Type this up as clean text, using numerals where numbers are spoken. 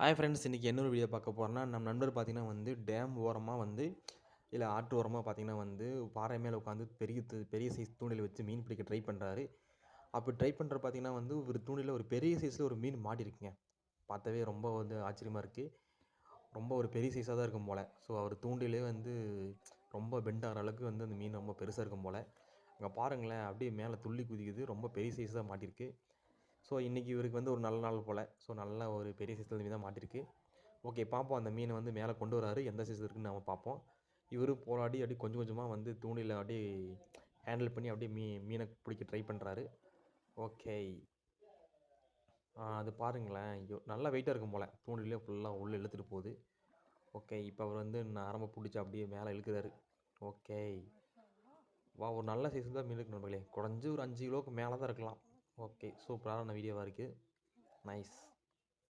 Hi friends, இன்றைக்கி என்ன ஒரு வீடியோ பார்க்க போகிறோன்னா, நம்ம நண்பர் பார்த்திங்கன்னா வந்து டேம் ஓரமாக வந்து இல்லை ஆற்று ஓரமாக பார்த்திங்கன்னா வந்து பாறை மேலே உட்காந்து பெரிய சைஸ் தூண்டில் வச்சு மீன் பிடிக்க ட்ரை பண்ணுறாரு. அப்போ ட்ரை பண்ணுற பார்த்திங்கன்னா வந்து ஒரு தூண்டில் ஒரு பெரிய சைஸில் ஒரு மீன் மாட்டிருக்குங்க. பார்த்தவே ரொம்ப வந்து ஆச்சரியமாக இருக்குது. ரொம்ப ஒரு பெரிய சைஸாக தான் இருக்கும் போல். ஸோ அவர் தூண்டிலே வந்து ரொம்ப பெண்ட் ஆகிற அளவுக்கு வந்து அந்த மீன் ரொம்ப பெருசாக இருக்கும் போல். அங்கே பாருங்களேன், அப்படியே மேலே துள்ளி குதிக்குது. ரொம்ப பெரிய சைஸ் தான் மாட்டிருக்கு. ஸோ இன்றைக்கி இவருக்கு வந்து ஒரு நல்ல நாள் போல். ஸோ நல்ல ஒரு பெரிய சைஸில் மீன் தான் மாட்டிருக்கு. ஓகே, பார்ப்போம். அந்த மீனை வந்து மேலே கொண்டு வராரு. எந்த சைஸ் இருக்குன்னு நம்ம பார்ப்போம். இவரும் போராடி அப்படியே கொஞ்சம் கொஞ்சமாக வந்து தூண்டில அப்படியே ஹேண்டில் பண்ணி அப்படியே மீனை பிடிக்க ட்ரை பண்ணுறாரு. ஓகே, அது பாருங்களேன், ஐயோ நல்லா வெயிட்டாக இருக்கும் போல். தூண்டிலே ஃபுல்லாக உள்ளே இழுத்துட்டு போகுது. ஓகே, இப்போ அவர் வந்து நரம்ப பிடிச்சி அப்படியே மேலே இழுக்கிறாரு. ஓகே, ஒரு நல்ல சைஸ் தான் மீன் இருக்கு நண்பர்களே. குறைஞ்சு ஒரு 5 கிலோவுக்கு மேலே தான் இருக்கலாம். ஓகே, சூப்பரான வீடியோவாக இருக்குது. நைஸ்.